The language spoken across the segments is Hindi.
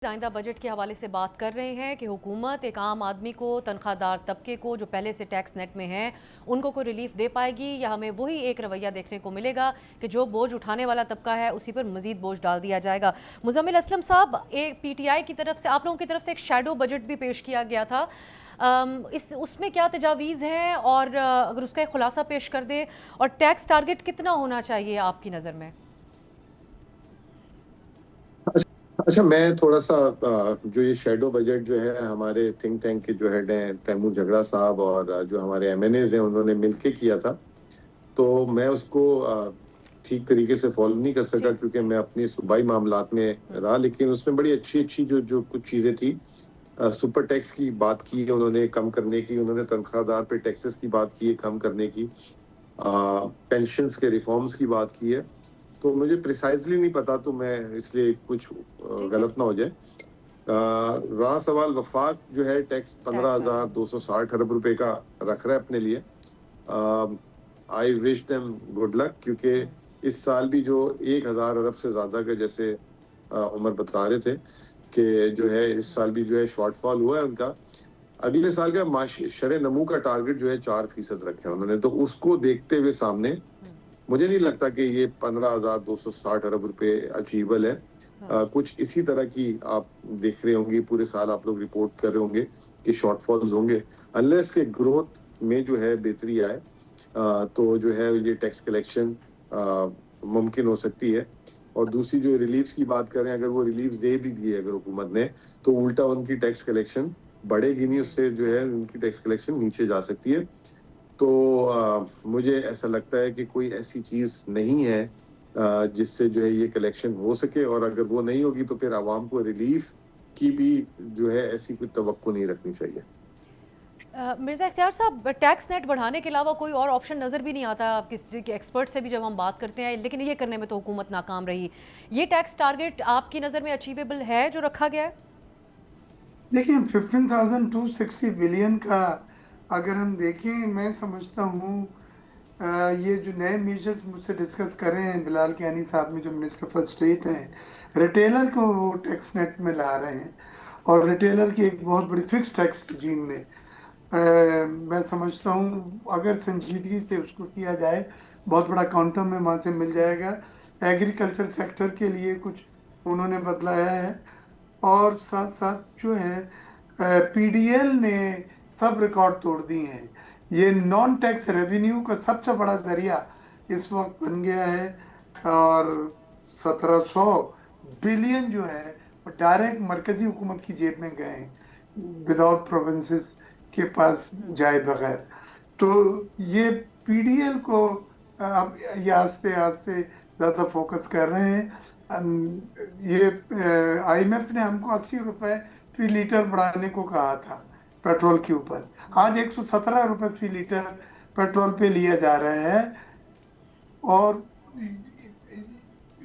आइंदा बजट के हवाले से बात कर रहे हैं कि हुकूमत एक आम आदमी को, तनख्वाहदार तबके को जो पहले से टैक्स नेट में हैं, उनको कोई रिलीफ दे पाएगी या हमें वही एक रवैया देखने को मिलेगा कि जो बोझ उठाने वाला तबका है उसी पर मजीद बोझ डाल दिया जाएगा। मुजम्मिल असलम साहब, एक पीटीआई की तरफ से, आप लोगों की तरफ से एक शैडो बजट भी पेश किया गया था। इस उसमें क्या तजावीज़ हैं और अगर उसका एक खुलासा पेश कर दे, और टैक्स टारगेट कितना होना चाहिए आपकी नज़र में? अच्छा, मैं थोड़ा सा जो ये शेडो बजट जो है हमारे थिंक टैंक के जो हेड हैं तैमूर झगड़ा साहब और जो हमारे एमएनएज हैं उन्होंने मिलके किया था। तो मैं उसको ठीक तरीके से फॉलो नहीं कर सका क्योंकि मैं अपनी सूबाई मामलात में रहा, लेकिन उसमें बड़ी अच्छी अच्छी जो जो कुछ चीज़ें थी। सुपर टैक्स की बात की है उन्होंने कम करने की, उन्होंने तनख्वाहदार पे टैक्सेस की बात की है कम करने की, पेंशन्स के रिफॉर्म्स की बात की है। तो मुझे प्रिसाइजली नहीं पता, तो मैं इसलिए कुछ गलत ना हो जाए। रहा सवाल वफाक जो है टैक्स 15,260 अरब रुपए का रख रहा है अपने लिए। I wish them good luck, क्योंकि इस साल भी जो 1,000 अरब से ज्यादा का, जैसे उमर बता रहे थे कि जो है इस साल भी जो है शॉर्टफॉल हुआ है उनका। अगले साल का शरे नमू का टारगेट जो है 4% रखा है उन्होंने, तो उसको देखते हुए सामने मुझे नहीं लगता कि ये 15,260 अरब रुपए अचीवेबल है। कुछ इसी तरह की आप देख रहे होंगे, पूरे साल आप लोग रिपोर्ट कर रहे होंगे कि शॉर्टफॉल्स होंगे, अनलेस के ग्रोथ में जो है बेहतरी आए, तो जो है ये टैक्स कलेक्शन मुमकिन हो सकती है। और दूसरी जो रिलीफ्स की बात करें, अगर वो रिलीफ्स दे भी दिए अगर हुकूमत ने, तो उल्टा उनकी टैक्स कलेक्शन बढ़ेगी नहीं, उससे जो है उनकी टैक्स कलेक्शन नीचे जा सकती है। तो मुझे ऐसा लगता है कि कोई ऐसी चीज़ नहीं है जिससे जो है ये कलेक्शन हो सके, और अगर वो नहीं होगी तो फिर आवाम को रिलीफ की भी जो है ऐसी कोई तवक्को नहीं रखनी चाहिए। मिर्ज़ा इख्तियार साहब, टैक्स नेट बढ़ाने के अलावा कोई और ऑप्शन नज़र भी नहीं आता किसी के एक्सपर्ट से भी जब हम बात करते हैं, लेकिन ये करने में तो हुकूमत नाकाम रही। ये टैक्स टारगेट आपकी नज़र में अचीवेबल है जो रखा गया है? देखिए, 15,260 बिलियन का अगर हम देखें, मैं समझता हूँ ये जो नए मेजर्स मुझसे डिस्कस कर रहे हैं बिलाल कियानी साहब में, जो मिनिस्टर फॉर स्टेट हैं, रिटेलर को वो टैक्स नेट में ला रहे हैं और रिटेलर की एक बहुत बड़ी फिक्स टैक्स रजीम में मैं समझता हूँ अगर संजीदगी से उसको किया जाए, बहुत बड़ा काउंटर में वहाँ से मिल जाएगा। एग्रीकल्चर सेक्टर के लिए कुछ उन्होंने बदलाया है, और साथ साथ जो है पीडीएल ने सब रिकॉर्ड तोड़ दिए हैं। ये नॉन टैक्स रेवेन्यू का सबसे बड़ा जरिया इस वक्त बन गया है, और 1,700 बिलियन जो है वो डायरेक्ट मरकजी हुकूमत की जेब में गए हैं विदाउट प्रोविंसेस के पास जाए बगैर। तो ये पीडीएल को अब ये आस्ते आस्ते ज़्यादा फोकस कर रहे हैं। ये आईएमएफ ने हमको 80 रुपए फी लीटर बढ़ाने को कहा था पेट्रोल के ऊपर, आज 117 रुपए फी लीटर पेट्रोल पे लिया जा रहा है, और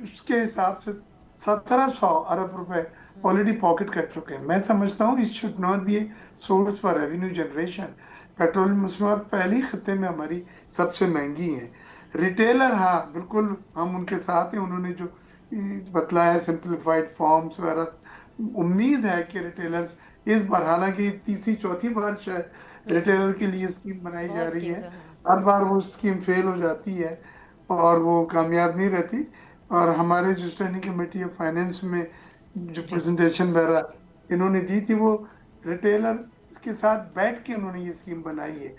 उसके हिसाब से 1,700 अरब रुपए ऑलरेडी पॉकेट कट चुके हैं। मैं समझता हूँ it should not be source for revenue generation. Petrol मसनूआत पहले ही खत्ते में हमारी सबसे महंगी है। रिटेलर, हाँ बिल्कुल हम उनके साथ हैं, उन्होंने जो बतलाया सिंप्लीफाइड फॉर्म्स वगैरह, उम्मीद है कि रिटेलर्स इस बार, हालांकि तीसरी चौथी बार शायद रिटेलर के लिए स्कीम बनाई जा रही है, हर बार वो स्कीम फेल हो जाती है और वो कामयाब नहीं रहती। और हमारे जो स्टैंडिंग कमेटी ऑफ फाइनेंस में जो प्रेजेंटेशन वगैरह इन्होंने दी थी, वो रिटेलर के साथ बैठ के उन्होंने ये स्कीम बनाई है।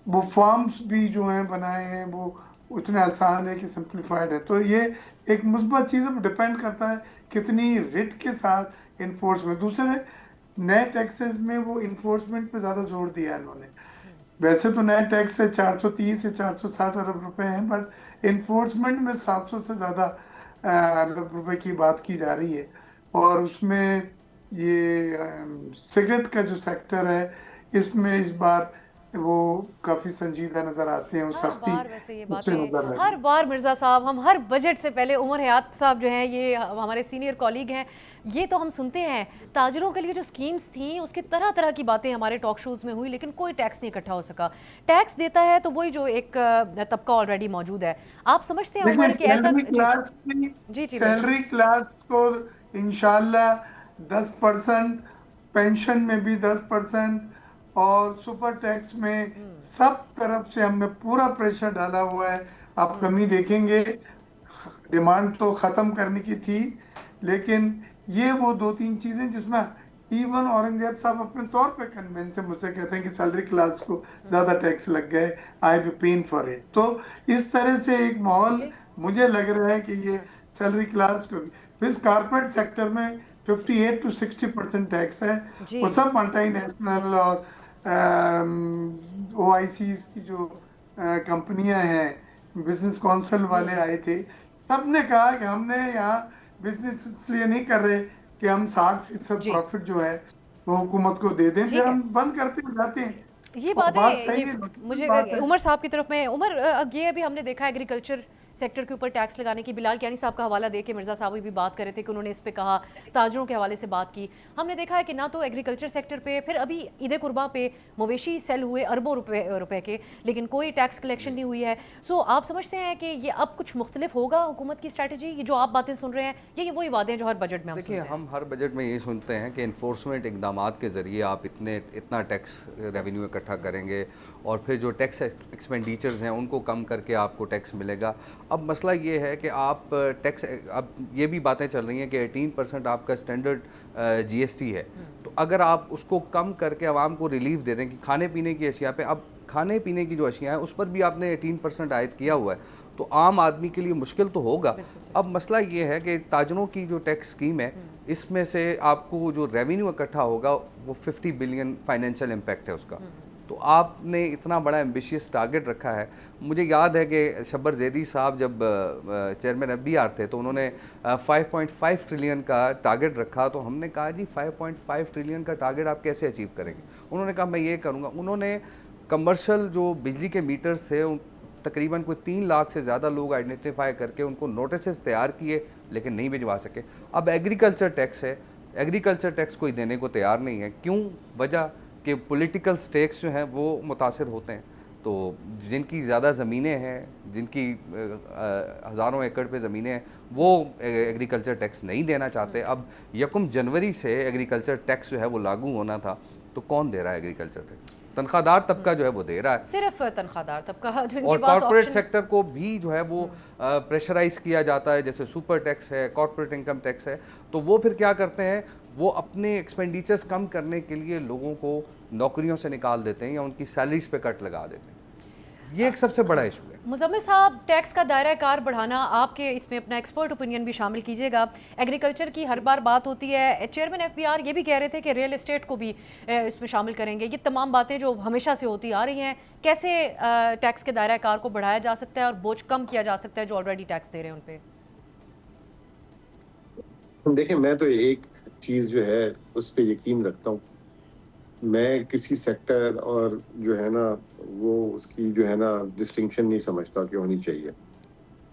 वो फॉर्म्स भी जो हैं बनाए हैं वो उतने आसान है कि सिंप्लीफाइड है। तो ये एक मुस्बत चीज़ है, डिपेंड करता है कितनी रिट के साथ इन्फोर्समेंट। दूसरे नए टैक्सेस में वो इन्फोर्समेंट पे ज़्यादा जोर दिया है इन्होंने। वैसे तो नए टैक्स से 430 से 460 अरब रुपए हैं, बट इन्फोर्समेंट में 700 से ज़्यादा अरब रुपए की बात की जा रही है। और उसमें ये सिगरेट का जो सेक्टर है, इसमें इस बार वो काफी संजीदा नजर आते हैं, वो हर सख्ती बार वैसे ये उससे बातें, नजर हर आएगी। बार मिर्ज़ा साहब, हम हर बजट से पहले, उमर हयात साहब जो हैं, ये हमारे सीनियर कॉलीग हैं, ये तो हम सुनते हैं ताजरों के लिए जो स्कीम्स थी उसकी तरह तरह की बातें हमारे टॉक शोज में हुई, लेकिन कोई टैक्स नहीं इकट्ठा हो सका। टैक्स देता है तो वही जो एक तबका ऑलरेडी मौजूद है। आप समझते हैं देखिए, उमर कि ऐसा? जी जी जी, बिल्कुल। सैलरी क्लास को इंशाल्लाह 10%, पेंशन में भी 10% और सुपर टैक्स में सब तरफ से हमने पूरा प्रेशर डाला हुआ है। आप कमी देखेंगे, डिमांड तो खत्म करने की थी, लेकिन ये वो 2-3 चीजें जिसमें इवन औरंगजेब साहब अपने तौर पे कन्विंस है, मुझसे कहते हैं कि सैलरी क्लास को ज्यादा टैक्स लग गए, आई बी पेन फॉर इट। तो इस तरह से एक माहौल मुझे लग रहा है कि ये सैलरी क्लास को भी, फिर कारपोरेट सेक्टर में 58 to 60% टैक्स है। जी वो सब मल्टी नेशनल और OIC की जो कंपनियां हैं, बिजनेस काउंसिल वाले आए थे, सबने कहा कि हमने यहाँ बिजनेस इसलिए नहीं कर रहे कि हम 60% जी प्रॉफिट जो है वो हुकूमत को दे दें, फिर ठीक है। हम बंद करते जाते हैं। ये और बात बात है, सही ये है, मुझे बात है। उमर साहब की तरफ में, उमर ये अभी हमने देखा एग्रीकल्चर सेक्टर के ऊपर टैक्स लगाने की, बिलाल कियानी साहब का हवाला दे के मिर्ज़ा साहब भी बात कर रहे थे कि उन्होंने इस पे कहा, ताजरों के हवाले से बात की। हमने देखा है कि ना तो एग्रीकल्चर सेक्टर पे, फिर अभी ईद कुर्बा पे मवेशी सेल हुए अरबों रुपए के, लेकिन कोई टैक्स कलेक्शन नहीं हुई है। सो आप समझते हैं कि ये अब कुछ मुख्तलिफ होगा हुकूमत की स्ट्रैटेजी, ये जो आप बातें सुन रहे हैं, ये वही वादे हैं जो हर बजट में हम देखिए, सुनते हैं? हम हर बजट में ये सुनते हैं कि इन्फोर्समेंट इकदामात के ज़रिए आप इतना टैक्स रेवेन्यू इकट्ठा करेंगे और फिर जो टैक्स एक्सपेंडिचर्स हैं उनको कम करके आपको टैक्स मिलेगा। अब मसला ये है कि आप टैक्स, अब ये भी बातें चल रही हैं कि 18% आपका स्टैंडर्ड GST है, तो अगर आप उसको कम करके आवाम को रिलीफ दे दें कि खाने पीने की अशिया पे, अब खाने पीने की जो अशिया है उस पर भी आपने 18% आयद किया हुआ है, तो आम आदमी के लिए मुश्किल तो होगा। अब मसला ये है कि ताजरों की जो टैक्स स्कीम है, इसमें से आपको जो रेवेन्यू इकट्ठा होगा वो 50 बिलियन फाइनेंशियल इम्पैक्ट है उसका। तो आपने इतना बड़ा एम्बिशियस टारगेट रखा है। मुझे याद है कि शब्बर जैदी साहब जब चेयरमैन FBR थे तो उन्होंने 5.5 ट्रिलियन का टारगेट रखा, तो हमने कहा जी 5.5 ट्रिलियन का टारगेट आप कैसे अचीव करेंगे? उन्होंने कहा मैं ये करूँगा। उन्होंने कमर्शियल जो बिजली के मीटर्स थे तकरीबन कोई 3 लाख से ज़्यादा लोग आइडेंटिफाई करके उनको नोटिस तैयार किए, लेकिन नहीं भिजवा सके। अब एग्रीकल्चर टैक्स है, एग्रीकल्चर टैक्स कोई देने को तैयार नहीं है। क्यों? वजह कि पॉलिटिकल स्टेक्स जो हैं वो मुतासिर होते हैं। तो जिनकी ज़्यादा ज़मीनें हैं, जिनकी हज़ारों एकड़ पे ज़मीनें हैं, वो एग्रीकल्चर टैक्स नहीं देना चाहते। अब 1 जनवरी से एग्रीकल्चर टैक्स जो है वो लागू होना था, तो कौन दे रहा है एग्रीकल्चर टैक्स? तनख्वाहदार तबका जो है वो दे रहा है, सिर्फ तनख्वाहदार तबका, और कॉर्पोरेट सेक्टर को भी जो है वो प्रेशराइज किया जाता है, जैसे सुपर टैक्स है, कॉर्पोरेट इनकम टैक्स है। तो वो फिर क्या करते हैं, वो अपने एक्सपेंडिचर्स कम करने के लिए लोगों को नौकरियों से निकाल देते हैं या उनकी सैलरीज पे कट लगा देते हैं। ये एक सबसे बड़ा इशू है। मुजम्मिल साहब, टैक्स का दायरा कार बढ़ाना, आपके इसमें अपना एक्सपर्ट ओपिनियन भी शामिल कीजिएगा। एग्रीकल्चर की हर बार बात होती है, चेयरमैन FBR ये भी कह रहे थे कि रियल एस्टेट को भी इसमें शामिल करेंगे। ये तमाम बातें जो हमेशा से होती आ रही हैं, कैसे टैक्स के दायरा कार को बढ़ाया जा सकता है और बोझ कम किया जा सकता है जो ऑलरेडी टैक्स दे रहे हैं उन पे? देखिए, मैं तो एक चीज जो है उस पर यकीन रखता हूँ। मैं किसी सेक्टर और जो है ना वो उसकी जो है ना डिस्टिंक्शन नहीं समझता कि होनी चाहिए।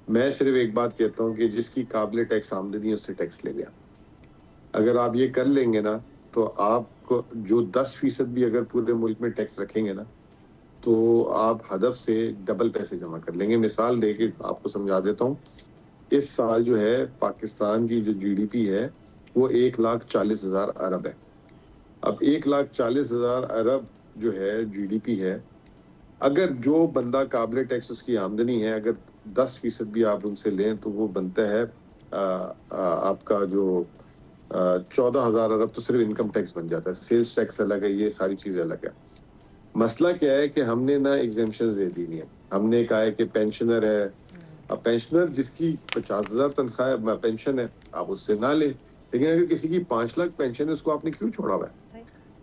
मैं सिर्फ एक बात कहता हूँ कि जिसकी काबिल टैक्स आमदनी है उससे टैक्स ले लिया। अगर आप ये कर लेंगे ना, तो आपको जो 10% भी अगर पूरे मुल्क में टैक्स रखेंगे ना, तो आप हदफ से डबल पैसे जमा कर लेंगे। मिसाल दे के आपको समझा देता हूँ। इस साल जो है पाकिस्तान की जो GDP है वो 1,40,000 अरब है। अब 1,40,000 अरब जो है GDP है, अगर जो बंदा काबिल टैक्स उसकी आमदनी है, अगर 10% भी आप उनसे लें तो वो बनता है आपका जो 14,000 अरब, तो सिर्फ इनकम टैक्स बन जाता है। सेल्स टैक्स अलग है, ये सारी चीज़ें अलग है। मसला क्या है कि हमने ना एग्जेम्पशंस दे दी है। हमने कहा है कि पेंशनर है, अब पेंशनर जिसकी 50,000 तनख्वाह पेंशन है, आप उससे ना ले, लेकिन अगर किसी की 5 लाख पेंशन है, उसको आपने क्यों छोड़ा हुआ है?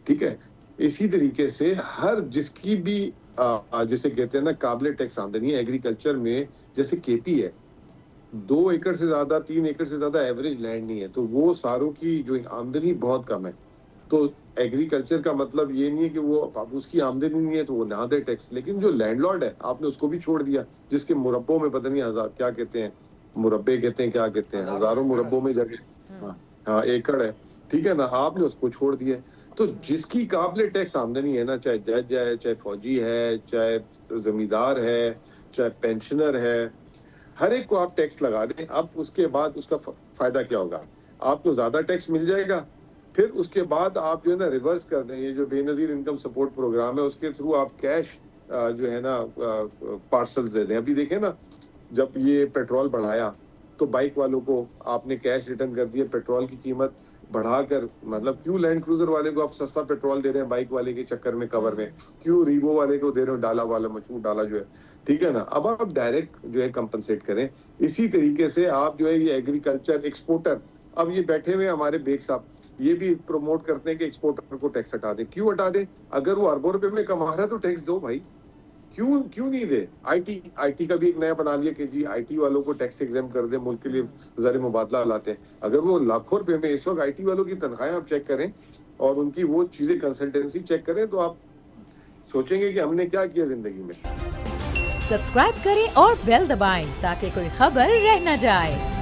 ठीक है। इसी तरीके से हर जिसकी भी जिसे कहते हैं ना काबिल टैक्स आमदनी है एग्रीकल्चर में, जैसे KP है, 2 एकड़ से ज्यादा 3 एकड़ से ज्यादा एवरेज लैंड नहीं है, तो वो सारों की जो आमदनी बहुत कम है। तो एग्रीकल्चर का मतलब ये नहीं है कि वो अब उसकी आमदनी नहीं है तो वो ना दे टैक्स, लेकिन जो लैंडलॉर्ड है आपने उसको भी छोड़ दिया, जिसके मुरब्बों में पता नहीं हजार क्या कहते हैं, मुरब्बे कहते हैं, क्या कहते हैं, हजारों मुरब्बों में जगह हाँ एकड़ है, ठीक है ना, आपने उसको छोड़ दिया। तो जिसकी काबिल टैक्स आमदनी है ना, चाहे जज है, चाहे फौजी है, चाहे जमींदार है, चाहे पेंशनर है, हर एक को आप टैक्स लगा दें। अब उसके बाद उसका फायदा क्या होगा? आपको ज्यादा टैक्स मिल जाएगा, फिर उसके बाद आप जो है ना रिवर्स कर दें, ये जो बेनजीर इनकम सपोर्ट प्रोग्राम है उसके थ्रू आप कैश जो है ना पार्सल्स दे दें। अभी देखें ना, जब ये पेट्रोल बढ़ाया तो बाइक वालों को आपने कैश रिटर्न कर दिया, पेट्रोल की कीमत बढ़ाकर, मतलब क्यों लैंड क्रूजर वाले को आप सस्ता पेट्रोल दे रहे हैं बाइक वाले के चक्कर में कवर में, क्यों रीवो वाले को दे रहे हो डाला वाला मशहूर डाला जो है, ठीक है ना। अब आप डायरेक्ट जो है कंपनसेट करें। इसी तरीके से आप जो है ये एग्रीकल्चर एक्सपोर्टर, अब ये बैठे हुए हमारे बेग साहब, ये भी प्रमोट करते हैं कि एक्सपोर्टर को टैक्स हटा दें। क्यों हटा दें? अगर वो अरबों रुपए में कमा रहा है तो टैक्स दो भाई, क्यों नहीं दे। आईटी का भी एक नया बना लिया कि जी आईटी वालों को टैक्स एग्जाम कर दे, मुल्क के लिए ज़र मुबादला लाते हैं। अगर वो लाखों रुपए में, इस वक्त आईटी वालों की तनख्वाहें आप चेक करें और उनकी वो चीजें कंसल्टेंसी चेक करें तो आप सोचेंगे कि हमने क्या किया जिंदगी में। सब्सक्राइब करें और बेल दबाएं ताकि कोई खबर रह न जाए।